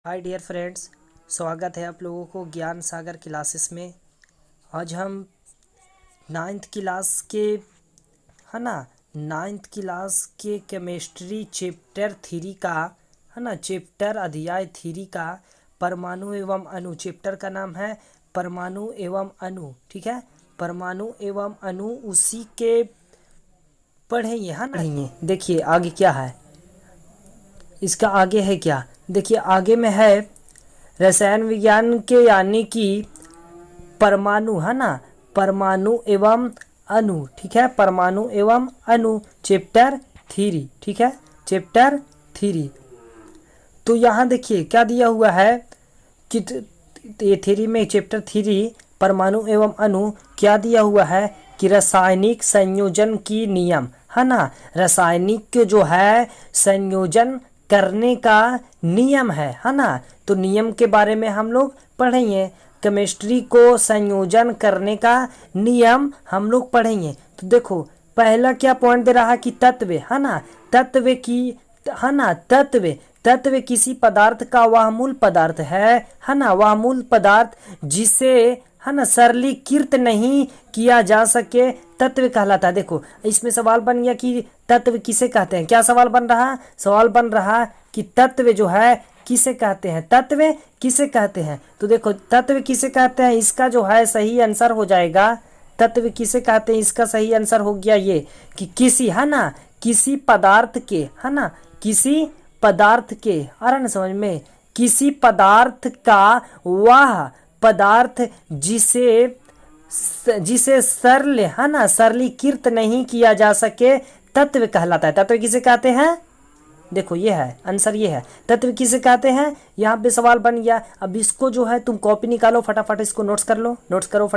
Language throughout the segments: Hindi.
हाय डियर फ्रेंड्स, स्वागत है आप लोगों को ज्ञान सागर क्लासेस में। आज हम नाइन्थ क्लास के नाइन्थ क्लास के केमिस्ट्री चैप्टर 3 का चैप्टर अध्याय 3 का परमाणु एवं अणु। चैप्टर का नाम है परमाणु एवं अणु। ठीक है, परमाणु एवं अणु उसी के पढ़ेंगे। पढ़ेंगे। देखिए आगे क्या है, इसका आगे है क्या। देखिए आगे में है रसायन विज्ञान के, यानी कि परमाणु परमाणु एवं अणु। ठीक है, परमाणु एवं अणु चैप्टर 3। ठीक है, चैप्टर 3। तो यहाँ देखिए क्या दिया हुआ है कि ये 3 में, चैप्टर 3 परमाणु एवं अणु क्या दिया हुआ है कि रासायनिक संयोजन की नियम। रासायनिक जो है संयोजन करने का नियम है तो नियम के बारे में हम लोग पढ़ेंगे। केमिस्ट्री को संयोजन करने का नियम हम लोग पढ़ेंगे। तो देखो पहला क्या पॉइंट दे रहा है कि तत्व तत्व की तत्व किसी पदार्थ का वह मूल पदार्थ है वह मूल पदार्थ जिसे सरलीकृत नहीं किया जा सके तत्व कहलाता है। देखो इसमें सवाल बन गया कि तत्व किसे कहते हैं। क्या सवाल बन रहा, सवाल बन रहा कि तत्व जो है किसे कहते हैं, तत्व किसे कहते हैं। तो देखो तत्व किसे कहते हैं, इसका जो है सही आंसर हो जाएगा तत्व किसे कहते हैं। इसका सही आंसर हो गया ये कि किसी किसी पदार्थ के किसी पदार्थ के, आ रहा ना समझ में, किसी पदार्थ का वह पदार्थ जिसे सरल सरलीकृत नहीं किया जा सके तत्व कहलाता है। तत्व किसे कहते हैं, देखो ये है आंसर, ये है तत्व किसे कहते हैं। यहाँ पे सवाल बन गया। अब इसको जो है तुम कॉपी निकालो, फटाफट इसको नोट्स कर लो, नोट्स करो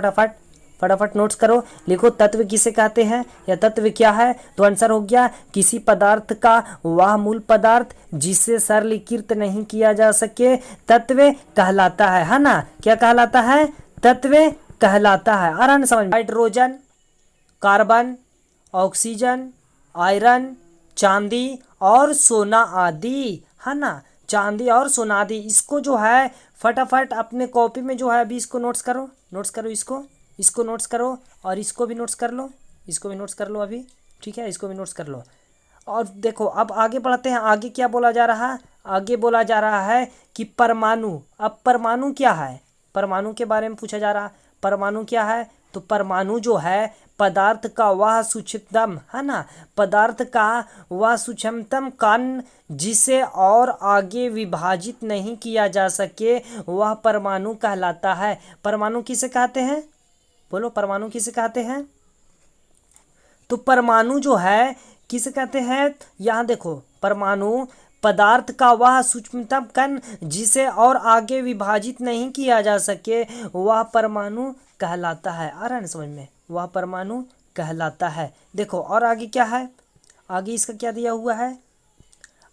फटाफट नोट्स करो, लिखो तत्व किसे कहते हैं या तत्व क्या है। तो आंसर हो गया किसी पदार्थ का वह मूल पदार्थ जिसे सरलीकृत नहीं किया जा सके तत्व कहलाता है क्या कहलाता है, तत्व कहलाता है। आराम समझ में। हाइड्रोजन, कार्बन, ऑक्सीजन, आयरन, चांदी और सोना आदि चांदी और सोना आदि। इसको जो है फटाफट अपने कॉपी में जो है अभी इसको नोट्स करो इसको नोट्स करो और इसको भी नोट्स कर लो, इसको भी नोट्स कर लो अभी। ठीक है, इसको भी नोट्स कर लो। और देखो अब आगे बढ़ते हैं। आगे क्या बोला जा रहा है, आगे बोला जा रहा है कि परमाणु। अब परमाणु क्या है, परमाणु के बारे में पूछा जा रहा है। परमाणु क्या है, तो परमाणु जो है पदार्थ का वह सूक्ष्मतम पदार्थ का वह सूक्ष्मतम कण जिसे और आगे विभाजित नहीं किया जा सके वह परमाणु कहलाता है। परमाणु किसे कहते हैं, बोलो परमाणु किसे कहते हैं। तो परमाणु जो है किसे कहते हैं, यहाँ देखो परमाणु पदार्थ का वह सूक्ष्मतम कण जिसे और आगे विभाजित नहीं किया जा सके वह परमाणु कहलाता है। आ रहा है समझ में, वह परमाणु कहलाता है। देखो और आगे क्या है, आगे इसका क्या दिया हुआ है,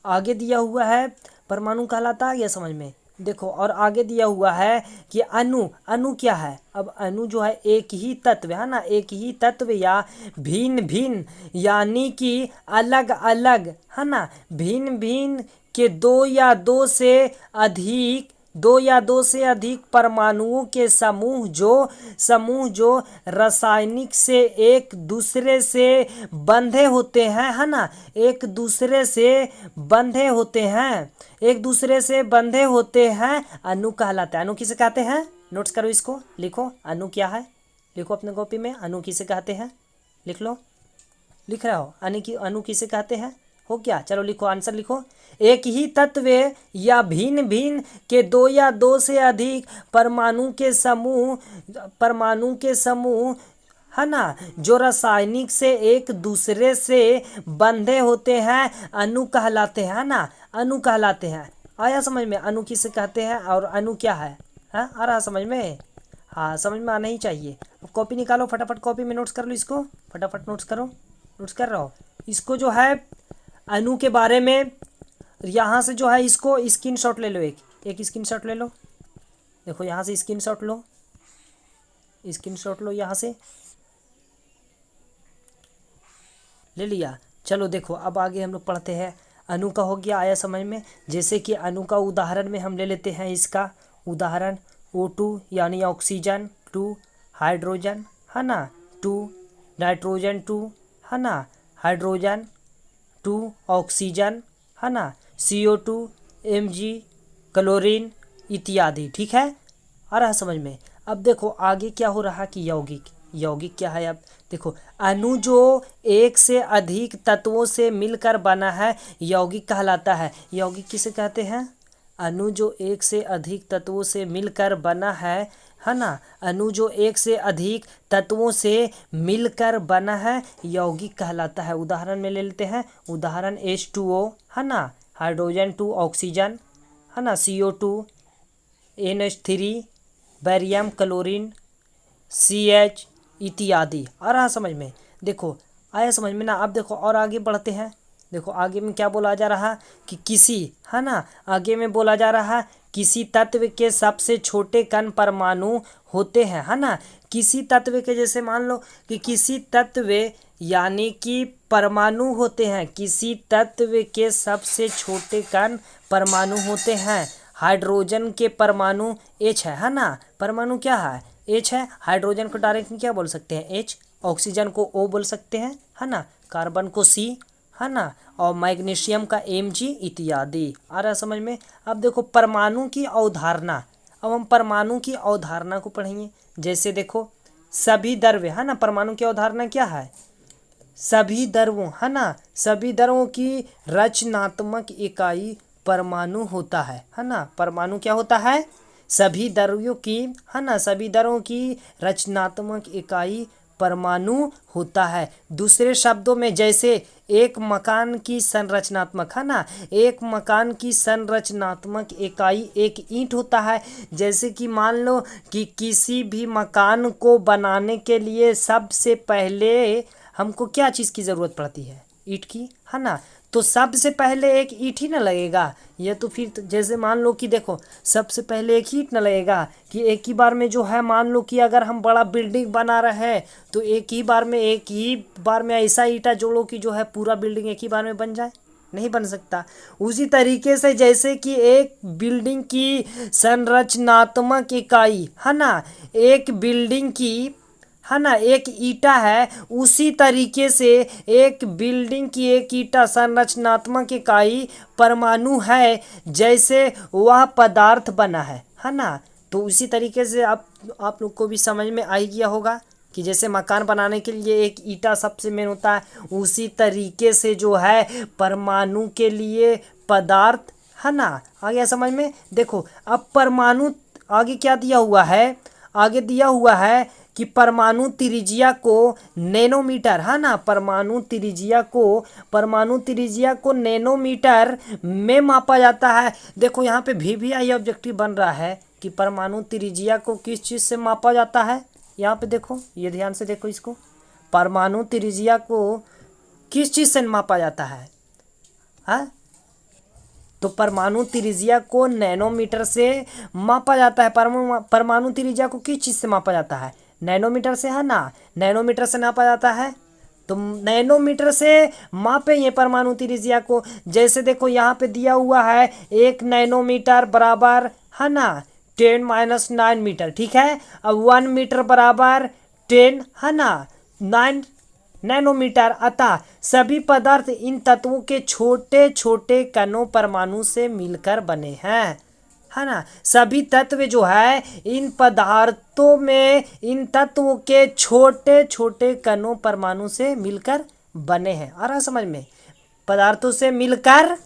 आगे दिया हुआ है परमाणु कहलाता है, यह समझ में। देखो और आगे दिया हुआ है कि अणु। अणु क्या है, अब अणु जो है एक ही तत्व है एक ही तत्व या भिन्न भिन्न, यानी कि अलग अलग भिन्न भिन्न के दो या दो से अधिक परमाणुओं के समूह जो रासायनिक से एक दूसरे से बंधे होते हैं एक दूसरे से बंधे होते हैं अणु कहलाता है। अणु किसे कहते हैं, नोट्स करो, इसको लिखो। अणु क्या है, लिखो अपने कॉपी में, अणु किसे कहते हैं, लिख लो, लिख रहे हो। अणु किसे कहते हैं, हो क्या, चलो लिखो, आंसर लिखो। एक ही तत्व या भिन्न भिन्न के दो या दो से अधिक परमाणु के समूह जो रासायनिक से एक दूसरे से बंधे होते हैं अणु कहलाते हैं अणु कहलाते हैं। आया समझ में, अणु किसे कहते हैं और अणु क्या है, आ रहा समझ में, हाँ समझ में आना ही चाहिए। अब कॉपी निकालो फटाफट, कॉपी में नोट्स कर लो, इसको फटाफट नोट्स करो, नोट्स कर रहा हो। इसको जो है अणु के बारे में यहाँ से जो है इसको स्क्रीनशॉट ले लो, एक स्क्रीनशॉट ले लो। देखो यहाँ से स्क्रीनशॉट लो, यहाँ से ले लिया। चलो देखो अब आगे हम लोग पढ़ते हैं। अणु का हो गया, आया समझ में। जैसे कि अणु का उदाहरण में हम ले लेते हैं इसका उदाहरण O2 यानी ऑक्सीजन, 2 हाइड्रोजन, है ना, 2 नाइट्रोजन, 2 है ना, हाइड्रोजन, 2 ऑक्सीजन, है ना, CO2, Mg, क्लोरीन इत्यादि। ठीक है, आ रहा है समझ में। अब देखो आगे क्या हो रहा कि यौगिक, यौगिक क्या है। अब देखो अणु जो एक से अधिक तत्वों से मिलकर बना है यौगिक कहलाता है। यौगिक किसे कहते हैं? अणु जो एक से अधिक तत्वों से मिलकर बना है ना, अणु जो एक से अधिक तत्वों से मिलकर बना है यौगिक कहलाता है। उदाहरण में ले लेते हैं, उदाहरण H2O, है ना, हाइड्रोजन, 2 ऑक्सीजन, है ना, CO2, NH3, barium, chlorine, CH इत्यादि। आ रहा समझ में। देखो आया समझ में ना। अब देखो और आगे बढ़ते हैं। देखो आगे में क्या बोला जा रहा कि किसी, है ना, आगे में बोला जा रहा किसी तत्व के सबसे छोटे कण परमाणु होते हैं, है ना। किसी तत्व के, जैसे मान लो कि किसी तत्व यानी कि परमाणु होते हैं, किसी तत्व के सबसे छोटे कण परमाणु होते हैं। हाइड्रोजन के परमाणु H है ना, परमाणु क्या है, H है। हाइड्रोजन को डायरेक्ट क्या बोल सकते हैं, H। ऑक्सीजन को O बोल सकते हैं, है ना, कार्बन को C, है ना, और मैग्नीशियम का Mg इत्यादि। आ रहा समझ में। अब देखो परमाणु की अवधारणा, अब हम परमाणु की अवधारणा को पढ़ेंगे। जैसे देखो सभी द्रव्य, है ना, परमाणु की अवधारणा क्या है, सभी द्रव्यों, है ना, सभी द्रव्यों की रचनात्मक इकाई परमाणु होता है ना। परमाणु क्या होता है, सभी द्रव्यों की, है ना, सभी द्रव्यों की रचनात्मक इकाई परमाणु होता है। दूसरे शब्दों में जैसे एक मकान की संरचनात्मक, है ना, एक मकान की संरचनात्मक इकाई एक ईंट होता है। जैसे कि मान लो कि किसी भी मकान को बनाने के लिए सबसे पहले हमको क्या चीज़ की ज़रूरत पड़ती है, ईंट की, है ना। तो सबसे पहले एक ईंट ही ना लगेगा, ये तो फिर जैसे मान लो कि देखो सबसे पहले एक ईंट ना लगेगा कि एक ही बार में जो है, मान लो कि अगर हम बड़ा बिल्डिंग बना रहे हैं तो एक ही बार में ऐसा ईंटा जोड़ो कि जो है पूरा बिल्डिंग एक ही बार में बन जाए, नहीं बन सकता। उसी तरीके से जैसे कि एक बिल्डिंग की संरचनात्मक इकाई, है ना, एक बिल्डिंग की, है ना, एक ईंटा है, उसी तरीके से एक बिल्डिंग की एक ईंटा संरचनात्मक इकाई परमाणु है, जैसे वह पदार्थ बना है ना। तो उसी तरीके से आप लोग को भी समझ में आ ही गया होगा कि जैसे मकान बनाने के लिए एक ईंटा सबसे मेन होता है, उसी तरीके से जो है परमाणु के लिए पदार्थ, है ना। आ गया समझ में। देखो अब परमाणु आगे क्या दिया हुआ है, आगे दिया हुआ है कि परमाणु त्रिज्या को नैनोमीटर, है ना, परमाणु त्रिज्या को नैनोमीटर में मापा जाता है। देखो यहाँ पे भी आई ऑब्जेक्टिव बन रहा है कि परमाणु त्रिज्या को किस चीज़ से मापा जाता है। यहाँ पे देखो, ये ध्यान से देखो इसको, परमाणु त्रिज्या को किस चीज़ से मापा जाता है, हाँ, तो परमाणु त्रिज्या को नैनोमीटर से मापा जाता है। परमाणु त्रिज्या को किस चीज़ से मापा जाता है, नैनोमीटर से, है ना, नैनोमीटर से नापा जाता है। तो नैनोमीटर से मापे ये परमाणु त्रिज्या को। जैसे देखो यहाँ पे दिया हुआ है 1 नैनोमीटर बराबर, है ना, 10⁻9 मीटर, ठीक है। अब 1 मीटर बराबर 10, है ना, 9 नैनोमीटर। अतः सभी पदार्थ इन तत्वों के छोटे छोटे कणों परमाणु से मिलकर बने हैं, है ना। सभी तत्व जो है इन पदार्थों में, इन तत्वों के छोटे छोटे कणों परमाणु से मिलकर बने हैं। आ रहा समझ में, पदार्थों से मिलकर,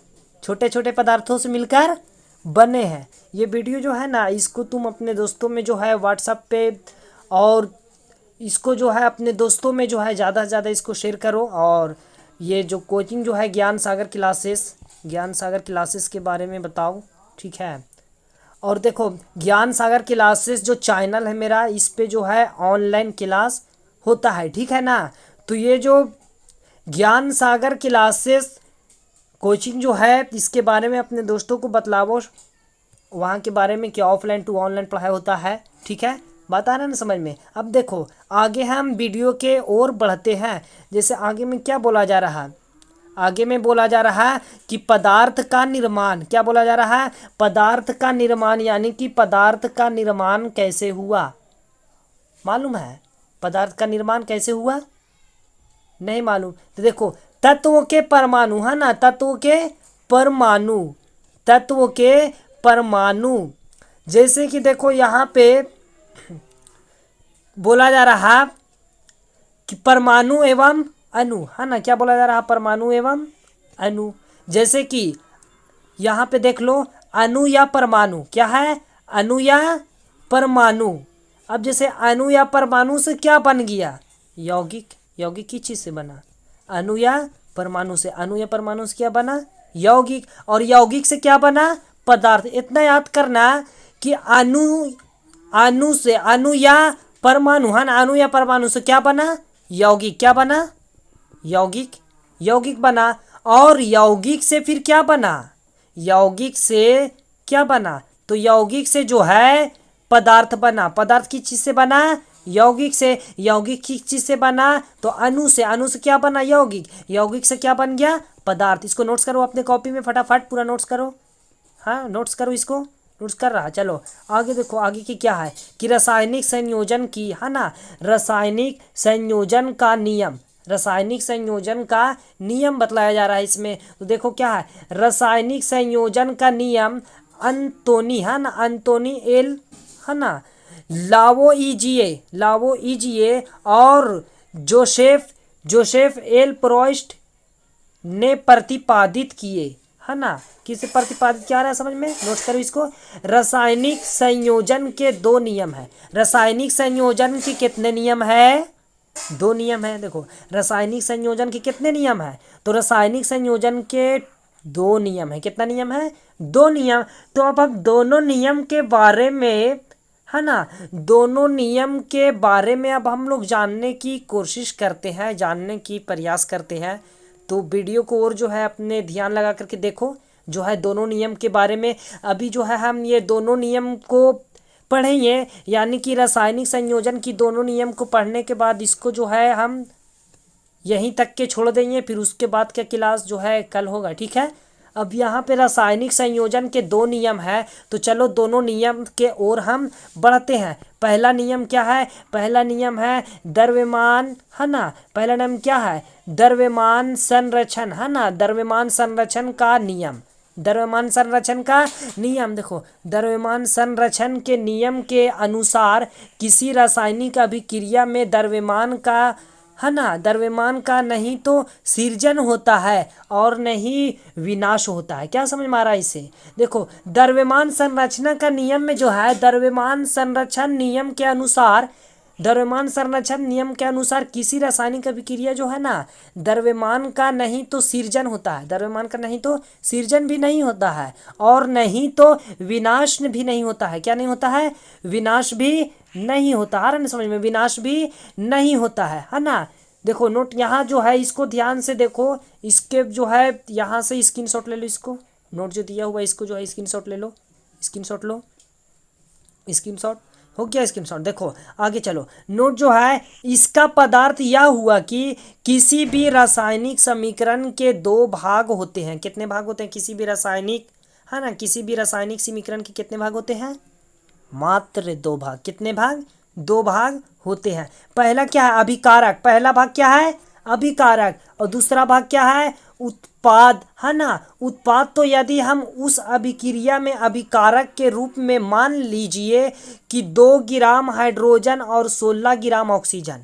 छोटे छोटे पदार्थों से मिलकर बने हैं। ये वीडियो जो है ना, इसको तुम अपने दोस्तों में जो है व्हाट्सएप पे, और इसको जो है अपने दोस्तों में जो है ज़्यादा से ज़्यादा इसको शेयर करो। और ये जो कोचिंग जो है ज्ञान सागर क्लासेस के बारे में बताओ, ठीक है। और देखो ज्ञान सागर क्लासेस जो चैनल है मेरा, इस पे जो है ऑनलाइन क्लास होता है, ठीक है ना। तो ये जो ज्ञान सागर क्लासेस कोचिंग जो है, इसके बारे में अपने दोस्तों को बतलाओ, वहाँ के बारे में, क्या ऑफलाइन टू ऑनलाइन पढ़ाई होता है, ठीक है, बता रहे ना समझ में। अब देखो आगे हम वीडियो के ओर बढ़ते हैं। जैसे आगे में क्या बोला जा रहा है, आगे में बोला जा रहा है कि पदार्थ का निर्माण, क्या बोला जा रहा है, पदार्थ का निर्माण, यानी कि पदार्थ का निर्माण कैसे हुआ, मालूम है पदार्थ का निर्माण कैसे हुआ, नहीं मालूम। तो देखो तत्वों के परमाणु, है ना, तत्वों के परमाणु, तत्वों के परमाणु, जैसे कि देखो यहाँ पे बोला जा रहा कि परमाणु एवं अणु, है ना, क्या बोला जा रहा, परमाणु एवं अणु। जैसे कि यहाँ पे देख लो अणु या परमाणु, क्या है, अणु या परमाणु। अब जैसे अणु या परमाणु से क्या बन गया, यौगिक, यौगिक किस चीज से बना, अणु या परमाणु से, अणु या परमाणु से क्या बना, यौगिक, और यौगिक से क्या बना, पदार्थ। इतना याद करना कि अणु, अणु से, अणु या परमाणु, है ना, अणु या परमाणु से क्या बना, यौगिक, क्या बना, यौगिक, यौगिक बना। और यौगिक से फिर क्या बना, यौगिक से क्या बना, तो यौगिक से जो है पदार्थ बना। पदार्थ किस चीज से बना, यौगिक से। यौगिक किस चीज से बना, तो अणु से। अणु से क्या बना, यौगिक। यौगिक से क्या बन गया, पदार्थ। इसको नोट्स करो अपने कॉपी में, फटाफट पूरा नोट्स करो। हाँ नोट्स करो, इसको नोट्स कर रहा। चलो आगे देखो, आगे की क्या है कि रासायनिक संयोजन की, है ना, रासायनिक संयोजन का नियम, रासायनिक संयोजन का नियम बतलाया जा रहा है इसमें। तो देखो क्या है, रासायनिक संयोजन का नियम अंतोनी, है ना, अंतोनी एल, है ना, लावोइजिए, लावोइजिए और जोसेफ, जोसेफ एल प्रोस्ट ने प्रतिपादित किए, है ना। किसे प्रतिपादित किया रहा है समझ में, नोट करो इसको। रासायनिक संयोजन के दो नियम है। रासायनिक संयोजन के कितने नियम है, दो नियम है। देखो रासायनिक संयोजन के कितने नियम है, तो रासायनिक संयोजन के दो नियम है। कितना नियम है, दो नियम। तो अब हम दोनों नियम के बारे में, है ना, दोनों नियम के बारे में अब हम लोग जानने की कोशिश करते हैं, जानने की प्रयास करते हैं। तो वीडियो को और जो है अपने ध्यान लगा करके देखो, जो है दोनों नियम के बारे में। अभी जो है हम ये दोनों नियम को पढ़ेंगे, यानी कि रासायनिक संयोजन की दोनों नियम को पढ़ने के बाद इसको जो है हम यहीं तक के छोड़ देंगे, फिर उसके बाद का क्लास जो है कल होगा, ठीक है। अब यहाँ पे रासायनिक संयोजन के दो नियम है, तो चलो दोनों नियम के ओर हम बढ़ते हैं। पहला नियम क्या है, पहला नियम है द्रव्यमान, है ना, पहला नियम क्या है, द्रव्यमान संरक्षण, है ना, द्रव्यमान संरक्षण का नियम, द्रव्यमान संरक्षण का नियम। देखो द्रव्यमान संरक्षण के नियम के अनुसार किसी रासायनिक अभिक्रिया में द्रव्यमान का, है ना, द्रव्यमान का नहीं तो सृजन होता है और नहीं विनाश होता है। क्या समझ में आ रहा है इससे, देखो द्रव्यमान संरचना का नियम में जो है, द्रव्यमान संरक्षण नियम के अनुसार, द्रव्यमान संरक्षण नियम के अनुसार किसी रासायनिक अभिक्रिया जो है ना, द्रव्यमान का नहीं तो सृजन होता है, द्रव्यमान का नहीं तो सृजन भी नहीं होता है और नहीं तो विनाश भी नहीं होता है। क्या नहीं होता है, विनाश भी नहीं होता। आ रहा है समझ में, विनाश भी नहीं होता है ना। देखो नोट यहाँ जो है इसको ध्यान से देखो, इसके जो है यहाँ से स्क्रीनशॉट ले लो, इसको नोट जो दिया हुआ है इसको जो है स्क्रीनशॉट ले लो, स्क्रीनशॉट लो, स्क्रीनशॉट हो गया स्क्रीनशॉट। देखो आगे चलो, नोट जो है इसका पदार्थ यह हुआ कि किसी भी रासायनिक समीकरण के दो भाग होते हैं। कितने भाग होते हैं किसी भी रासायनिक, है ना, किसी भी रासायनिक समीकरण के कितने भाग होते हैं, मात्र दो भाग। कितने भाग, दो भाग होते हैं। पहला क्या है, अभिकारक, पहला भाग क्या है, अभिकारक, और दूसरा भाग क्या है, उत्पाद, है ना। उत्पाद तो यदि हम उस अभिक्रिया में अभिकारक के रूप में मान लीजिए कि 2 ग्राम हाइड्रोजन और 16 ग्राम ऑक्सीजन,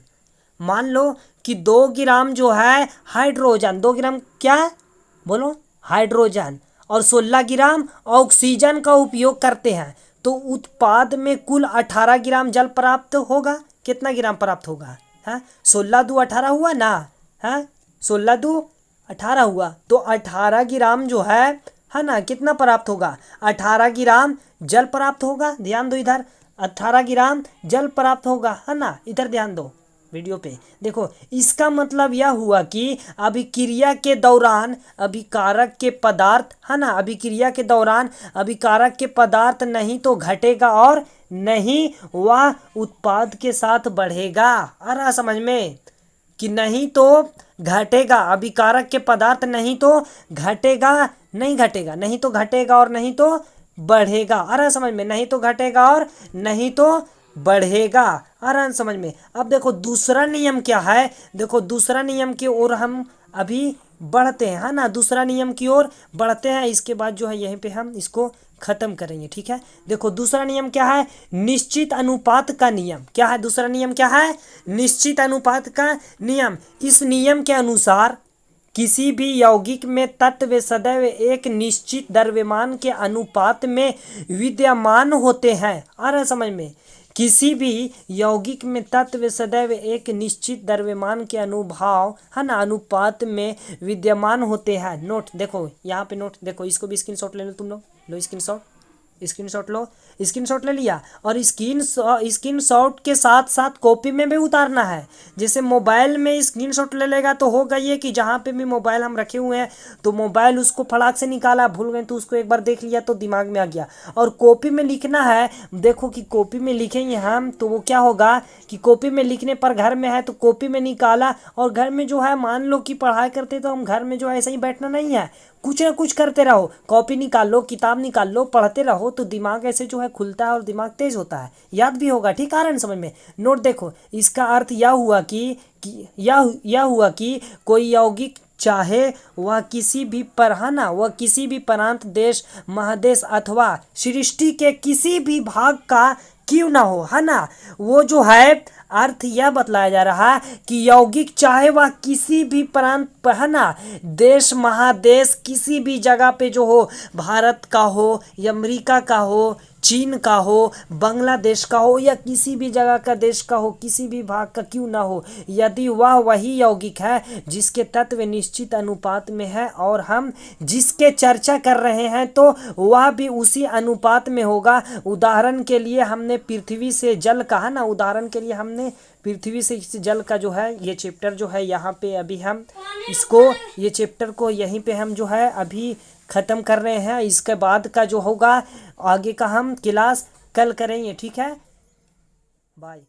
मान लो कि 2 ग्राम जो है हाइड्रोजन, 2 ग्राम क्या है बोलो, हाइड्रोजन और 16 ग्राम ऑक्सीजन का उपयोग करते हैं, तो उत्पाद में कुल 18 ग्राम जल प्राप्त होगा। कितना ग्राम प्राप्त होगा, है 16 दू 18 हुआ ना, है 16 दू 18 हुआ, तो 18 ग्राम जो है ना, कितना प्राप्त होगा, 18 ग्राम जल प्राप्त होगा। ध्यान दो इधर, 18 ग्राम जल प्राप्त होगा, है ना, इधर ध्यान दो वीडियो पे। देखो इसका मतलब यह हुआ कि अभिक्रिया के दौरान अभिकारक के पदार्थ, है ना, अभिक्रिया के दौरान अभिकारक के पदार्थ नहीं तो घटेगा और नहीं वह उत्पाद के साथ बढ़ेगा। आ रहा समझ में, कि नहीं तो घटेगा, अभिकारक के पदार्थ नहीं तो घटेगा, नहीं घटेगा, नहीं तो घटेगा और नहीं तो बढ़ेगा। आ रहा है समझ में, नहीं तो घटेगा और नहीं तो बढ़ेगा। आ रहा है समझ में। अब देखो दूसरा नियम क्या है, देखो दूसरा नियम की ओर हम अभी बढ़ते हैं, है ना, दूसरा नियम की ओर बढ़ते हैं। इसके बाद जो है यहीं पे हम इसको खत्म करेंगे, ठीक है। देखो दूसरा नियम क्या है, निश्चित अनुपात का नियम। क्या है दूसरा नियम, क्या है, निश्चित अनुपात का नियम। इस नियम के अनुसार किसी भी यौगिक में तत्व सदैव एक निश्चित द्रव्यमान के अनुपात में विद्यमान होते हैं। आ रहा है समझ में, किसी भी यौगिक में तत्व सदैव एक निश्चित द्रव्यमान के अनुभाव, है ना, अनुपात में विद्यमान होते हैं। नोट देखो यहाँ पे, नोट देखो, इसको भी स्क्रीनशॉट ले लो तुम लोग, लो स्क्रीनशॉट, स्क्रीनशॉट लो, स्क्रीनशॉट ले लिया। और स्क्रीनशॉट के साथ साथ कॉपी में भी उतारना है। जैसे मोबाइल में स्क्रीनशॉट ले लेगा तो होगा ये कि जहाँ पे भी मोबाइल हम रखे हुए हैं तो मोबाइल उसको फटाक से निकाला, भूल गए तो उसको एक बार देख लिया तो दिमाग में आ गया। और कॉपी में लिखना है, देखो कि कॉपी में लिखेंगे हम तो वो क्या होगा कि कॉपी में लिखने पर घर में है तो कॉपी में निकाला, और घर में जो है मान लो कि पढ़ाई करते तो हम घर में जो है ऐसे ही बैठना नहीं है, कुछ ना कुछ करते रहो, कॉपी निकाल लो, किताब निकाल लो, पढ़ते रहो तो दिमाग ऐसे जो है खुलता है और दिमाग तेज होता है, याद भी होगा। ठीक, कारण समझ में। नोट देखो, इसका अर्थ यह हुआ यह हुआ कि कोई यौगिक चाहे वह किसी भी पर, है ना, वह किसी भी प्रांत, देश, महादेश अथवा सृष्टि के किसी भी भाग का क्यों ना हो, है ना, वो जो है अर्थ यह बतलाया जा रहा है कि यौगिक चाहे वह किसी भी प्रांत पर, है ना, देश, महादेश, किसी भी जगह पे जो हो, भारत का हो या अमेरिका का हो, चीन का हो, बांग्लादेश का हो या किसी भी जगह का देश का हो, किसी भी भाग का क्यों ना हो, यदि वह वही यौगिक है जिसके तत्व निश्चित अनुपात में है और हम जिसके चर्चा कर रहे हैं तो वह भी उसी अनुपात में होगा। उदाहरण के लिए हमने पृथ्वी से जल का, है ना, उदाहरण के लिए हमने पृथ्वी से जल का जो है ये चैप्टर जो है यहाँ पे अभी हम इसको, ये चैप्टर को यहीं पे हम जो है अभी ख़त्म कर रहे हैं। इसके बाद का जो होगा आगे का हम क्लास कल करेंगे, ठीक है। बाय।